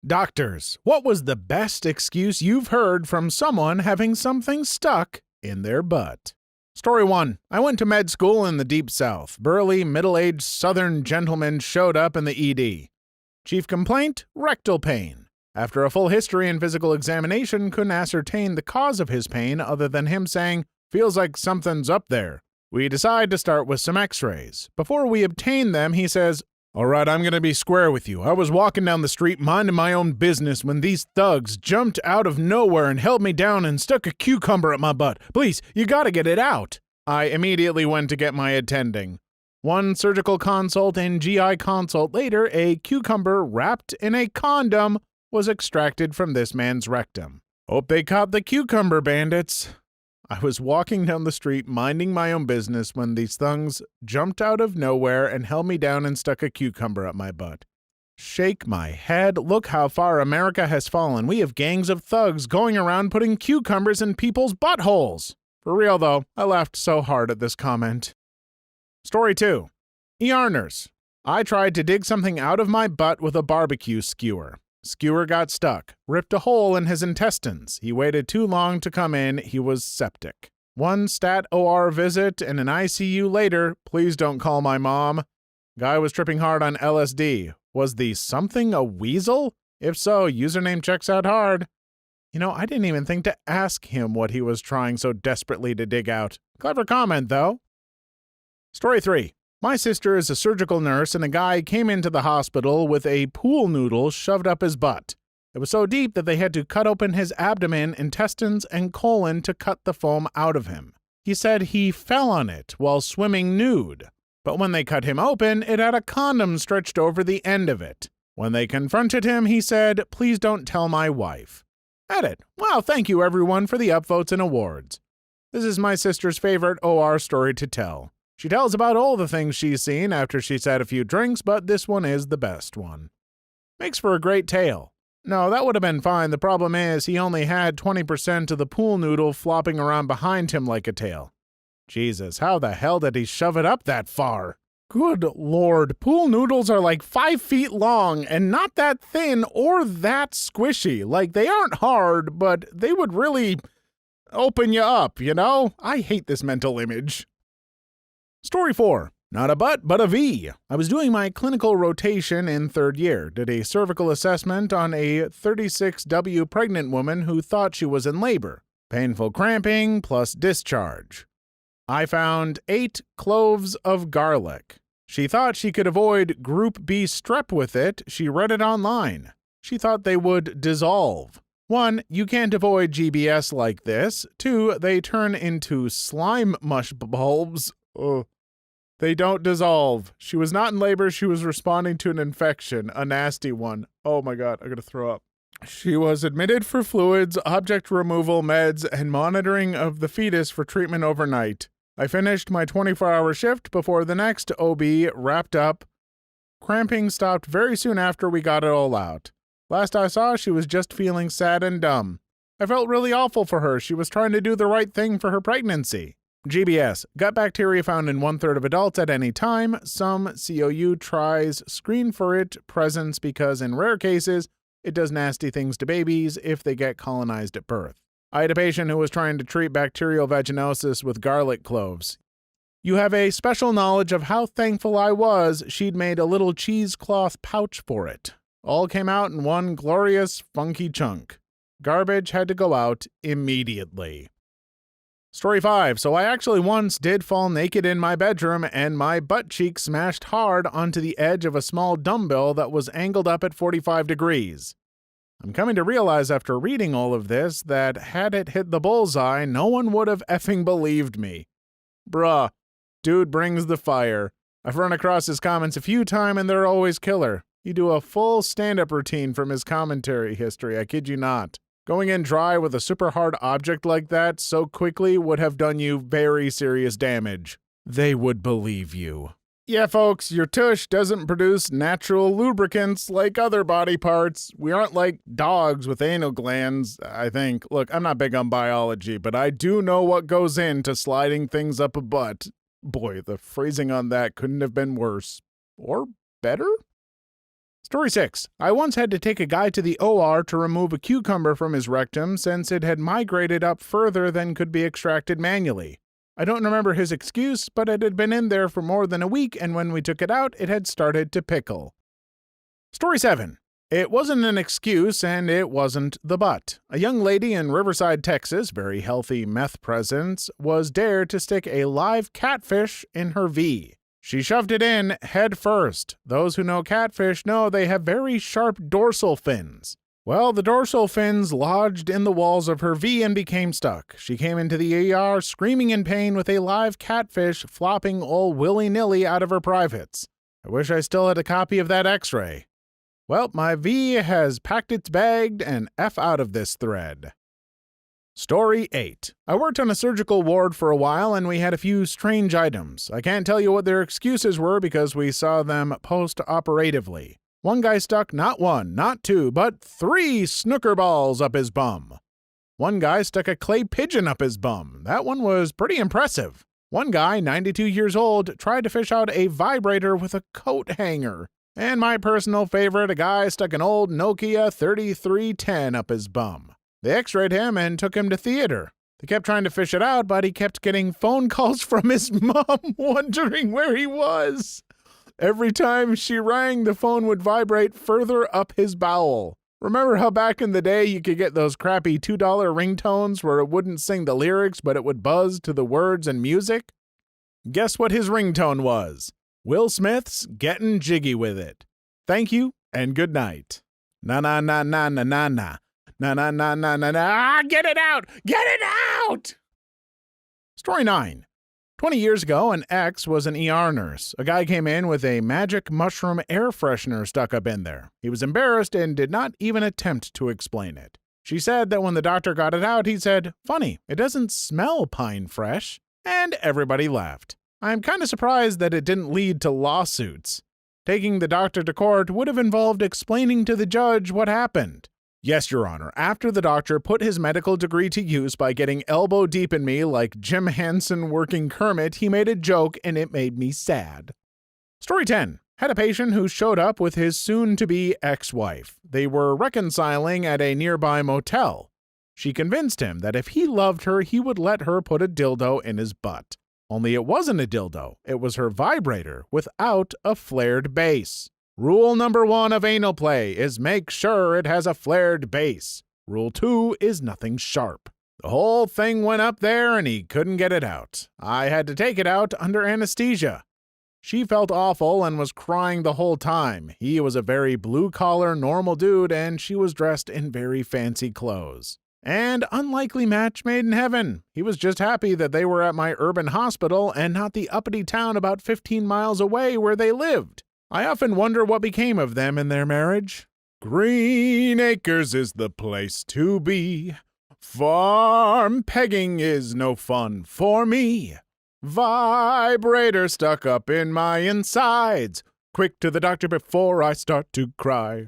Doctors, what was the best excuse you've heard from someone having something stuck in their butt? Story 1. I went to med school in the Deep South. Burly, middle-aged Southern gentleman showed up in the ED. Chief complaint? Rectal pain. After a full history and physical examination, couldn't ascertain the cause of his pain other than him saying, "Feels like something's up there." We decide to start with some x-rays. Before we obtain them, he says, "All right, I'm going to be square with you. I was walking down the street minding my own business when these thugs jumped out of nowhere and held me down and stuck a cucumber at my butt. Please, you got to get it out." I immediately went to get my attending. One surgical consult and GI consult later, a cucumber wrapped in a condom was extracted from this man's rectum. Hope they caught the cucumber bandits. I was walking down the street minding my own business when these thugs jumped out of nowhere and held me down and stuck a cucumber up my butt. Shake my head. Look how far America has fallen. We have gangs of thugs going around putting cucumbers in people's buttholes. For real though, I laughed so hard at this comment. Story 2. ER nurse. I tried to dig something out of my butt with a barbecue skewer. Skewer got stuck, ripped a hole in his intestines. He waited too long to come in. He was septic. One stat OR visit and an ICU later. Please don't call my mom. Guy was tripping hard on LSD. Was the something a weasel? If so, username checks out hard. I didn't even think to ask him what he was trying so desperately to dig out. Clever comment, though. Story 3. My sister is a surgical nurse, and a guy came into the hospital with a pool noodle shoved up his butt. It was so deep that they had to cut open his abdomen, intestines, and colon to cut the foam out of him. He said he fell on it while swimming nude. But when they cut him open, it had a condom stretched over the end of it. When they confronted him, he said, "Please don't tell my wife." Edit. Wow, thank you everyone for the upvotes and awards. This is my sister's favorite OR story to tell. She tells about all the things she's seen after she's had a few drinks, but this one is the best one. Makes for a great tale. No, that would have been fine. The problem is he only had 20% of the pool noodle flopping around behind him like a tail. Jesus, how the hell did he shove it up that far? Good lord, pool noodles are like 5 feet long and not that thin or that squishy. Like, they aren't hard, but they would really open you up, I hate this mental image. Story 4. Not a butt, but a V. I was doing my clinical rotation in 3rd year. Did a cervical assessment on a 36W pregnant woman who thought she was in labor. Painful cramping plus discharge. I found 8 cloves of garlic. She thought she could avoid Group B strep with it. She read it online. She thought they would dissolve. 1. You can't avoid GBS like this. 2. They turn into slime mush bulbs. Ugh. They don't dissolve. She was not in labor. She was responding to an infection, a nasty one. Oh my God, I'm going to throw up. She was admitted for fluids, object removal, meds, and monitoring of the fetus for treatment overnight. I finished my 24-hour shift before the next OB wrapped up. Cramping stopped very soon after we got it all out. Last I saw, she was just feeling sad and dumb. I felt really awful for her. She was trying to do the right thing for her pregnancy. GBS, gut bacteria found in 1/3 of adults at any time. Some COU tries screen for it presence because in rare cases, it does nasty things to babies if they get colonized at birth. I had a patient who was trying to treat bacterial vaginosis with garlic cloves. You have a special knowledge of how thankful I was she'd made a little cheesecloth pouch for it. All came out in one glorious, funky chunk. Garbage had to go out immediately. Story 5. So I actually once did fall naked in my bedroom and my butt cheek smashed hard onto the edge of a small dumbbell that was angled up at 45 degrees. I'm coming to realize after reading all of this that had it hit the bullseye, no one would have effing believed me. Bruh. Dude brings the fire. I've run across his comments a few times and they're always killer. You do a full stand-up routine from his commentary history, I kid you not. Going in dry with a super hard object like that so quickly would have done you very serious damage. They would believe you. Yeah, folks, your tush doesn't produce natural lubricants like other body parts. We aren't like dogs with anal glands, I think. Look, I'm not big on biology, but I do know what goes into sliding things up a butt. Boy, the phrasing on that couldn't have been worse. Or better? Story 6. I once had to take a guy to the OR to remove a cucumber from his rectum since it had migrated up further than could be extracted manually. I don't remember his excuse, but it had been in there for more than a week, and when we took it out, it had started to pickle. Story 7. It wasn't an excuse, and it wasn't the butt. A young lady in Riverside, Texas, very healthy meth presence, was dared to stick a live catfish in her V. She shoved it in head first. Those who know catfish know they have very sharp dorsal fins. Well, the dorsal fins lodged in the walls of her V and became stuck. She came into the ER screaming in pain with a live catfish flopping all willy-nilly out of her privates. I wish I still had a copy of that x-ray. Well, my V has packed its bag and F out of this thread. Story 8. I worked on a surgical ward for a while and we had a few strange items. I can't tell you what their excuses were because we saw them post-operatively. One guy stuck not one, not two, but 3 snooker balls up his bum. One guy stuck a clay pigeon up his bum. That one was pretty impressive. One guy, 92 years old, tried to fish out a vibrator with a coat hanger. And my personal favorite, a guy stuck an old Nokia 3310 up his bum. They x-rayed him and took him to theater. They kept trying to fish it out, but he kept getting phone calls from his mom wondering where he was. Every time she rang, the phone would vibrate further up his bowel. Remember how back in the day you could get those crappy $2 ringtones where it wouldn't sing the lyrics, but it would buzz to the words and music? Guess what his ringtone was? Will Smith's Gettin' Jiggy With It. Thank you, and good night. Na-na-na-na-na-na-na. Na-na-na-na-na-na. Get it out! Get it out! Story 9. 20 years ago, an ex was an ER nurse. A guy came in with a magic mushroom air freshener stuck up in there. He was embarrassed and did not even attempt to explain it. She said that when the doctor got it out, he said, "Funny, it doesn't smell pine fresh." And everybody laughed. I'm kind of surprised that it didn't lead to lawsuits. Taking the doctor to court would have involved explaining to the judge what happened. Yes, Your Honor, after the doctor put his medical degree to use by getting elbow deep in me like Jim Henson working Kermit, he made a joke and it made me sad. Story 10. Had a patient who showed up with his soon-to-be ex-wife. They were reconciling at a nearby motel. She convinced him that if he loved her, he would let her put a dildo in his butt. Only it wasn't a dildo, it was her vibrator without a flared base. Rule number 1 of anal play is make sure it has a flared base. Rule 2 is nothing sharp. The whole thing went up there and he couldn't get it out. I had to take it out under anesthesia. She felt awful and was crying the whole time. He was a very blue-collar, normal dude and she was dressed in very fancy clothes. And unlikely match made in heaven. He was just happy that they were at my urban hospital and not the uppity town about 15 miles away where they lived. I often wonder what became of them in their marriage. Green Acres is the place to be. Farm pegging is no fun for me. Vibrator stuck up in my insides. Quick to the doctor before I start to cry.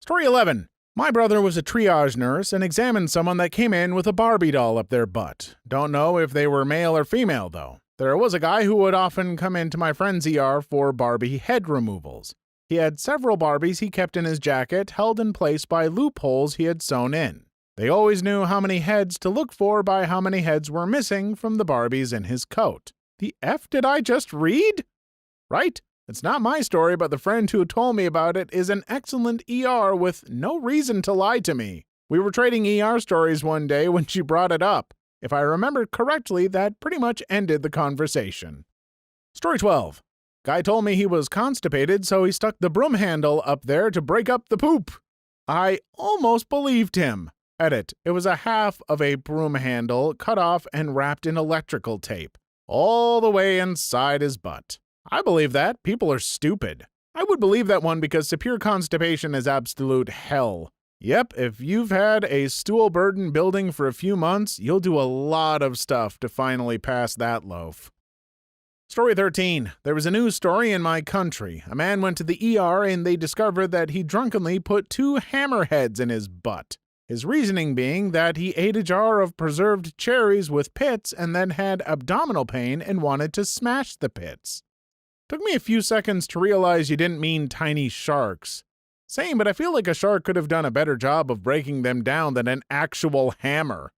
Story 11. My brother was a triage nurse and examined someone that came in with a Barbie doll up their butt. Don't know if they were male or female, though. There was a guy who would often come into my friend's ER for Barbie head removals. He had several Barbies he kept in his jacket, held in place by loopholes he had sewn in. They always knew how many heads to look for by how many heads were missing from the Barbies in his coat. The F did I just read? Right? It's not my story, but the friend who told me about it is an excellent ER with no reason to lie to me. We were trading ER stories one day when she brought it up. If I remember correctly, that pretty much ended the conversation. Story 12. Guy told me he was constipated, so he stuck the broom handle up there to break up the poop. I almost believed him. Edit. It was a half of a broom handle cut off and wrapped in electrical tape, all the way inside his butt. I believe that. People are stupid. I would believe that one because severe constipation is absolute hell. Yep, if you've had a stool burden building for a few months, you'll do a lot of stuff to finally pass that loaf. Story 13. There was a news story in my country. A man went to the ER and they discovered that he drunkenly put 2 hammerheads in his butt. His reasoning being that he ate a jar of preserved cherries with pits and then had abdominal pain and wanted to smash the pits. Took me a few seconds to realize you didn't mean tiny sharks. Same, but I feel like a shark could have done a better job of breaking them down than an actual hammer.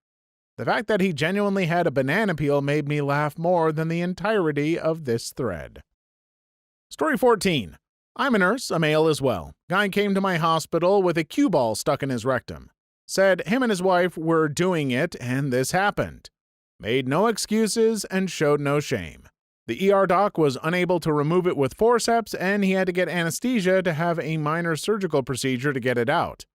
The fact that he genuinely had a banana peel made me laugh more than the entirety of this thread. Story 14. I'm a nurse, a male as well. Guy came to my hospital with a cue ball stuck in his rectum. Said him and his wife were doing it and this happened. Made no excuses and showed no shame. The ER doc was unable to remove it with forceps and he had to get anesthesia to have a minor surgical procedure to get it out.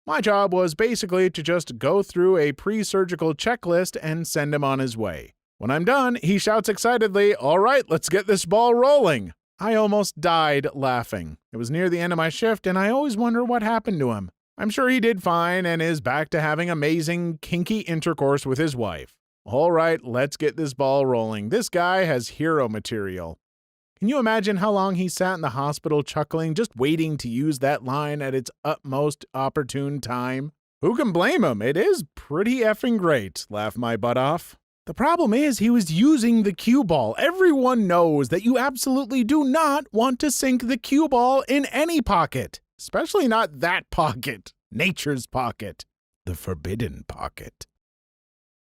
My job was basically to just go through a pre-surgical checklist and send him on his way. When I'm done, he shouts excitedly, "All right, let's get this ball rolling." I almost died laughing. It was near the end of my shift and I always wonder what happened to him. I'm sure he did fine and is back to having amazing, kinky intercourse with his wife. All right, let's get this ball rolling. This guy has hero material. Can you imagine how long he sat in the hospital chuckling, just waiting to use that line at its utmost opportune time? Who can blame him? It is pretty effing great. Laugh my butt off. The problem is he was using the cue ball. Everyone knows that you absolutely do not want to sink the cue ball in any pocket, especially not that pocket, nature's pocket, the forbidden pocket.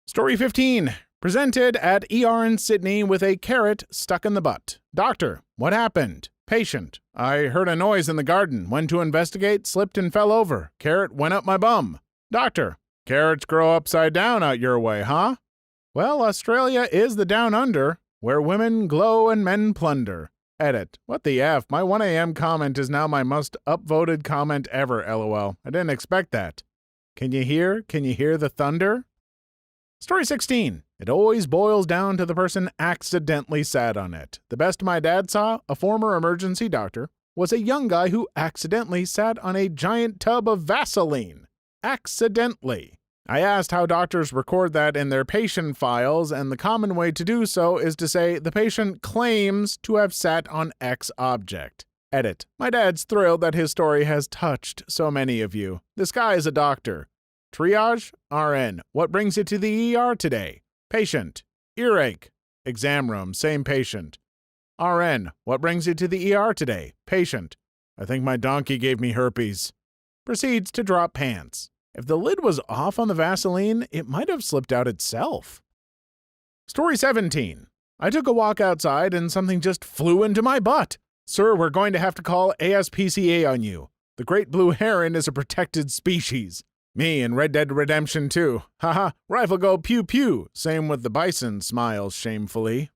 Story 15. Presented at ER in Sydney with a carrot stuck in the butt. Doctor, what happened? Patient, I heard a noise in the garden. Went to investigate, slipped and fell over. Carrot went up my bum. Doctor, carrots grow upside down out your way, huh? Well, Australia is the down under, where women glow and men plunder. Edit. What the F? My 1 a.m. comment is now my most upvoted comment ever, lol. I didn't expect that. Can you hear the thunder? Story 16. It always boils down to the person accidentally sat on it. The best my dad saw, a former emergency doctor, was a young guy who accidentally sat on a giant tub of Vaseline. Accidentally. I asked how doctors record that in their patient files, and the common way to do so is to say the patient claims to have sat on X object. Edit. My dad's thrilled that his story has touched so many of you. This guy is a doctor. Triage, RN. What brings you to the ER today? Patient. Earache. Exam room. Same patient. RN. What brings you to the ER today? Patient. I think my donkey gave me herpes. Proceeds to drop pants. If the lid was off on the Vaseline, it might have slipped out itself. Story 17. I took a walk outside and something just flew into my butt. Sir, we're going to have to call ASPCA on you. The great blue heron is a protected species. Me in Red Dead Redemption 2. Haha, rifle go pew pew. Same with the bison, smiles shamefully.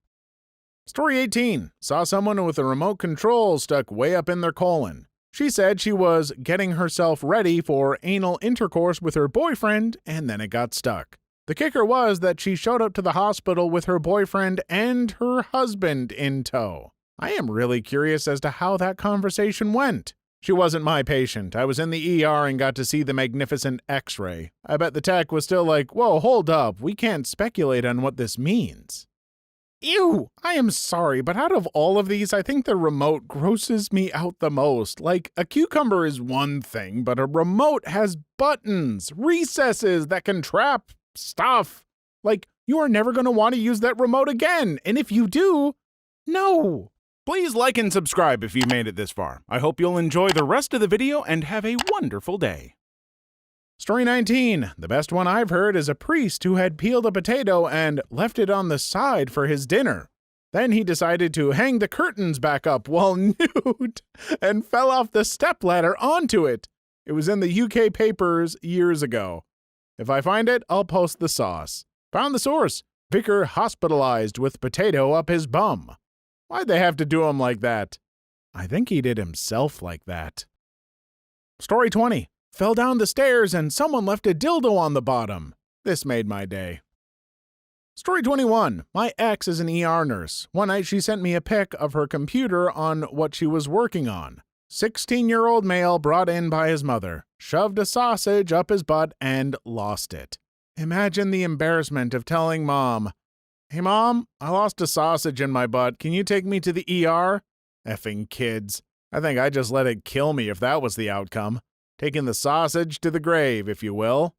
Story 18. Saw someone with a remote control stuck way up in their colon. She said she was getting herself ready for anal intercourse with her boyfriend, and then it got stuck. The kicker was that she showed up to the hospital with her boyfriend and her husband in tow. I am really curious as to how that conversation went. She wasn't my patient. I was in the ER and got to see the magnificent X-ray. I bet the tech was still like, whoa, hold up, we can't speculate on what this means. Ew, I am sorry, but out of all of these, I think the remote grosses me out the most. Like, a cucumber is one thing, but a remote has buttons, recesses that can trap stuff. Like, you are never going to want to use that remote again, and if you do, no. Please like and subscribe if you made it this far. I hope you'll enjoy the rest of the video and have a wonderful day. Story 19. The best one I've heard is a priest who had peeled a potato and left it on the side for his dinner. Then he decided to hang the curtains back up while nude and fell off the stepladder onto it. It was in the UK papers years ago. If I find it, I'll post the sauce. Found the source. Vicar hospitalized with potato up his bum. Why'd they have to do him like that? I think he did himself like that. Story 20. Fell down the stairs and someone left a dildo on the bottom. This made my day. Story 21. My ex is an ER nurse. One night she sent me a pic of her computer on what she was working on. 16-year-old male brought in by his mother, shoved a sausage up his butt and lost it. Imagine the embarrassment of telling mom, "Hey mom, I lost a sausage in my butt. Can you take me to the ER? Effing kids. I think I'd just let it kill me if that was the outcome. Taking the sausage to the grave, if you will.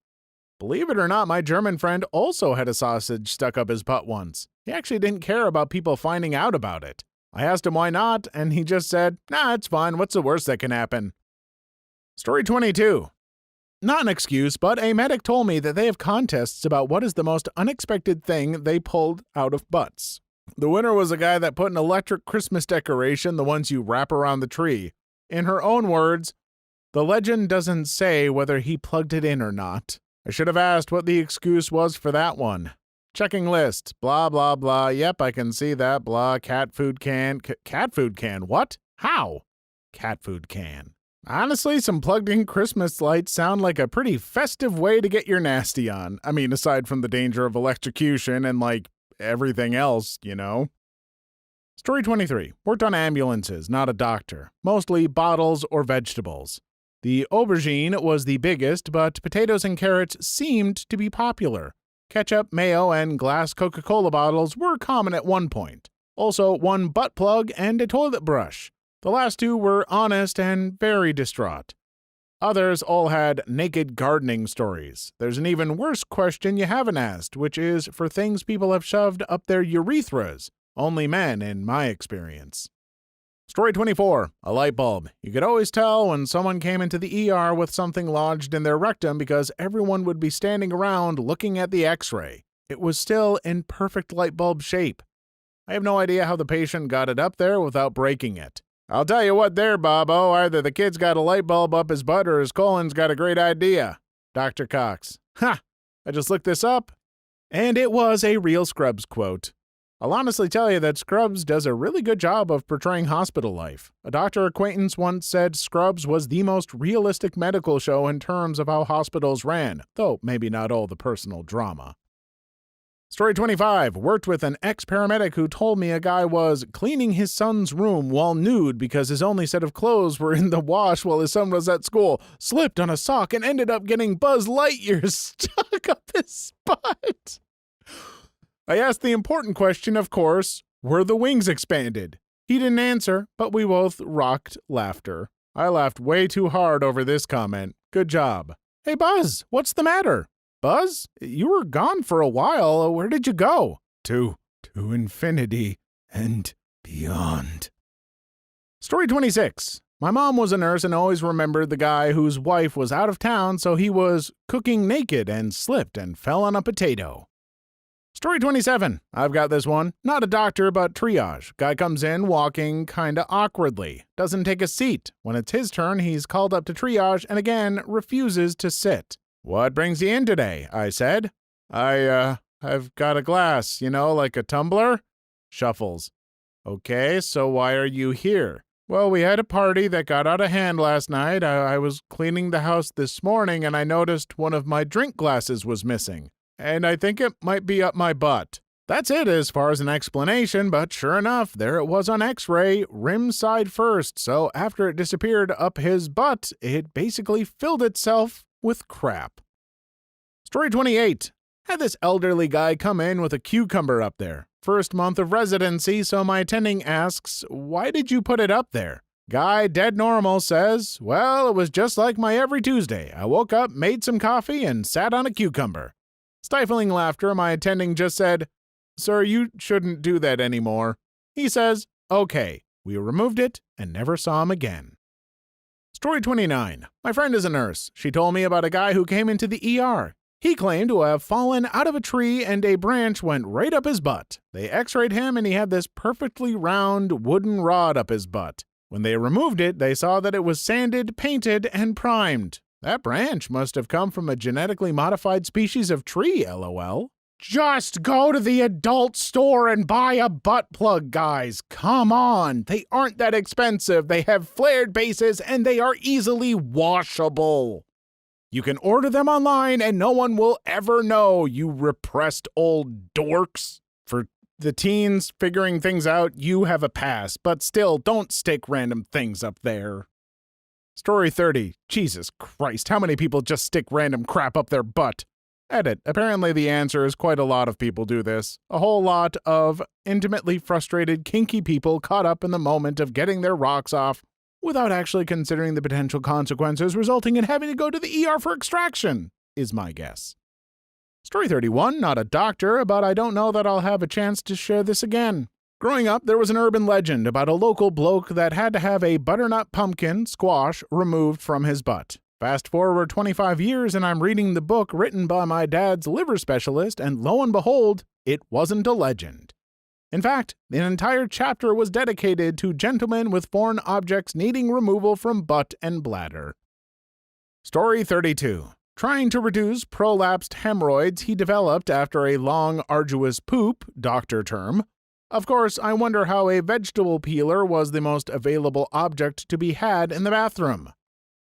Believe it or not, my German friend also had a sausage stuck up his butt once. He actually didn't care about people finding out about it. I asked him why not, and he just said, "Nah, it's fine. What's the worst that can happen?" Story 22. Not an excuse, but a medic told me that they have contests about what is the most unexpected thing they pulled out of butts. The winner was a guy that put an electric Christmas decoration, the ones you wrap around the tree. In her own words, the legend doesn't say whether he plugged it in or not. I should have asked what the excuse was for that one. Checking list. Blah, blah, blah. Yep, I can see that. Blah. Cat food can. Cat food can? What? How? Cat food can. Honestly, some plugged-in Christmas lights sound like a pretty festive way to get your nasty on. I mean, aside from the danger of electrocution and, everything else, you know. Story 23. Worked on ambulances, not a doctor. Mostly bottles or vegetables. The aubergine was the biggest, but potatoes and carrots seemed to be popular. Ketchup, mayo, and glass Coca-Cola bottles were common at one point. Also, one butt plug and a toilet brush. The last two were honest and very distraught. Others all had naked gardening stories. There's an even worse question you haven't asked, which is for things people have shoved up their urethras. Only men, in my experience. Story 24. A light bulb. You could always tell when someone came into the ER with something lodged in their rectum because everyone would be standing around looking at the x-ray. It was still in perfect light bulb shape. I have no idea how the patient got it up there without breaking it. I'll tell you what there, Bobo. Either the kid's got a light bulb up his butt or his colon's got a great idea. Dr. Cox. Ha! I just looked this up, and it was a real Scrubs quote. I'll honestly tell you that Scrubs does a really good job of portraying hospital life. A doctor acquaintance once said Scrubs was the most realistic medical show in terms of how hospitals ran, though maybe not all the personal drama. Story 25. Worked with an ex-paramedic who told me a guy was cleaning his son's room while nude because his only set of clothes were in the wash while his son was at school, slipped on a sock, and ended up getting Buzz Lightyear stuck up his butt. I asked the important question, of course, were the wings expanded? He didn't answer, but we both rocked laughter. I laughed way too hard over this comment. Good job. Hey, Buzz, what's the matter? Buzz, you were gone for a while. Where did you go? To infinity and beyond. Story 26. My mom was a nurse and always remembered the guy whose wife was out of town, so he was cooking naked and slipped and fell on a potato. Story 27. I've got this one. Not a doctor, but triage. Guy comes in walking kinda awkwardly. Doesn't take a seat. When it's his turn, he's called up to triage and again refuses to sit. What brings you in today? I said. I've got a glass, like a tumbler? Shuffles. Okay, so why are you here? Well, we had a party that got out of hand last night. I was cleaning the house this morning and I noticed one of my drink glasses was missing. And I think it might be up my butt. That's it as far as an explanation, but sure enough, there it was on x-ray, rim side first, so after it disappeared up his butt, it basically filled itself with crap. Story 28. Had this elderly guy come in with a cucumber up there. First month of residency, so my attending asks, "Why did you put it up there?" Guy, dead normal, says, "Well, it was just like my every Tuesday. I woke up, made some coffee, and sat on a cucumber." Stifling laughter, my attending just said, "Sir, you shouldn't do that anymore." He says, "Okay." We removed it and never saw him again. Story 29. My friend is a nurse. She told me about a guy who came into the ER. He claimed to have fallen out of a tree and a branch went right up his butt. They x-rayed him and he had this perfectly round wooden rod up his butt. When they removed it, they saw that it was sanded, painted, and primed. That branch must have come from a genetically modified species of tree, LOL. Just go to the adult store and buy a butt plug, guys. Come on. They aren't that expensive. They have flared bases and they are easily washable. You can order them online and no one will ever know, you repressed old dorks. For the teens figuring things out, you have a pass, but still, don't stick random things up there. Story 30. Jesus Christ, how many people just stick random crap up their butt? Edit. Apparently the answer is quite a lot of people do this. A whole lot of intimately frustrated, kinky people caught up in the moment of getting their rocks off without actually considering the potential consequences resulting in having to go to the ER for extraction, is my guess. Story 31. Not a doctor, but I don't know that I'll have a chance to share this again. Growing up, there was an urban legend about a local bloke that had to have a butternut pumpkin squash removed from his butt. Fast forward 25 years and I'm reading the book written by my dad's liver specialist, and lo and behold, it wasn't a legend. In fact, an entire chapter was dedicated to gentlemen with foreign objects needing removal from butt and bladder. Story 32. Trying to reduce prolapsed hemorrhoids he developed after a long, arduous poop, doctor term. Of course, I wonder how a vegetable peeler was the most available object to be had in the bathroom.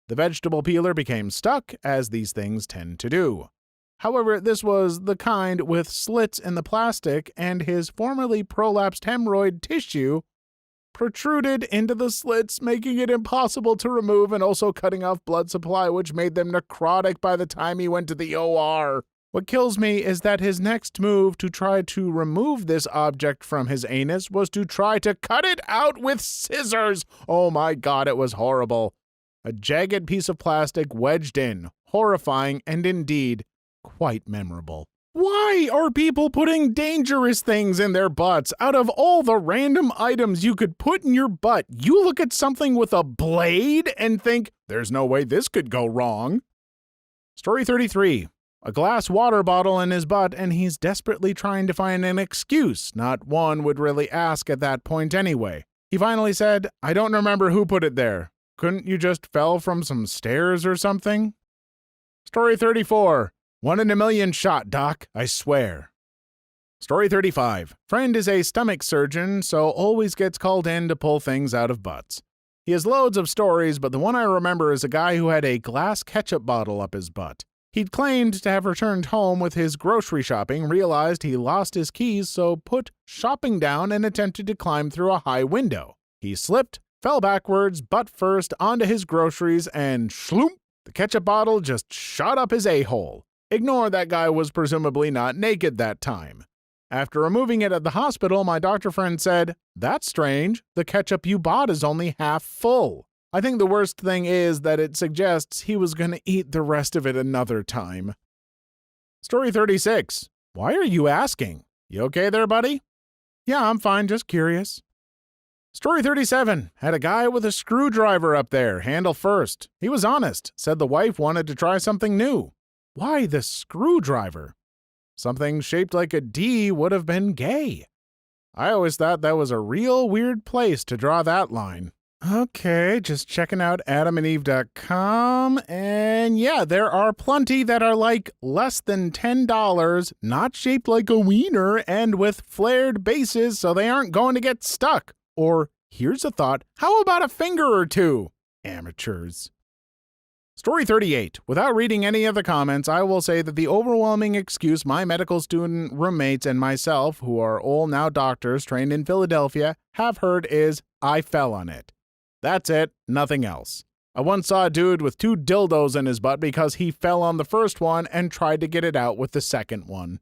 The vegetable peeler became stuck, as these things tend to do. However, this was the kind with slits in the plastic, and his formerly prolapsed hemorrhoid tissue protruded into the slits, making it impossible to remove and also cutting off blood supply, which made them necrotic by the time he went to the OR. What kills me is that his next move to try to remove this object from his anus was to try to cut it out with scissors. Oh my God, it was horrible. A jagged piece of plastic wedged in, horrifying and indeed quite memorable. Why are people putting dangerous things in their butts? Out of all the random items you could put in your butt, you look at something with a blade and think, there's no way this could go wrong. Story 33. A glass water bottle in his butt, and he's desperately trying to find an excuse. Not one would really ask at that point anyway. He finally said, I don't remember who put it there. Couldn't you just fell from some stairs or something? Story 34. 1 in a million shot, Doc, I swear. Story 35. Friend is a stomach surgeon, so always gets called in to pull things out of butts. He has loads of stories, but the one I remember is a guy who had a glass ketchup bottle up his butt. He'd claimed to have returned home with his grocery shopping, realized he lost his keys, so put shopping down and attempted to climb through a high window. He slipped, fell backwards, butt first, onto his groceries, and shloomp, the ketchup bottle just shot up his a-hole. Ignore that guy was presumably not naked that time. After removing it at the hospital, my doctor friend said, That's strange. The ketchup you bought is only half full. I think the worst thing is that it suggests he was going to eat the rest of it another time. Story 36. Why are you asking? You okay there, buddy? Yeah, I'm fine, just curious. Story 37. Had a guy with a screwdriver up there, handle first. He was honest, said the wife wanted to try something new. Why the screwdriver? Something shaped like a D would have been gay. I always thought that was a real weird place to draw that line. Okay, just checking out adamandeve.com, and yeah, there are plenty that are like less than $10, not shaped like a wiener, and with flared bases so they aren't going to get stuck. Or, here's a thought, how about a finger or two? Amateurs. Story 38. Without reading any of the comments, I will say that the overwhelming excuse my medical student roommates and myself, who are all now doctors trained in Philadelphia, have heard is, I fell on it. That's it, nothing else. I once saw a dude with 2 dildos in his butt because he fell on the first one and tried to get it out with the second one.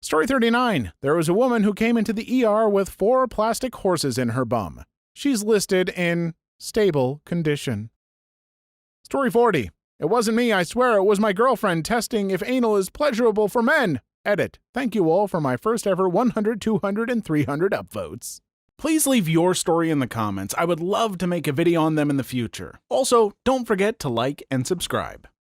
Story 39. There was a woman who came into the ER with 4 plastic horses in her bum. She's listed in stable condition. Story 40. It wasn't me, I swear, it was my girlfriend testing if anal is pleasurable for men. Edit. Thank you all for my first ever 100, 200, and 300 upvotes. Please leave your story in the comments. I would love to make a video on them in the future. Also, don't forget to like and subscribe.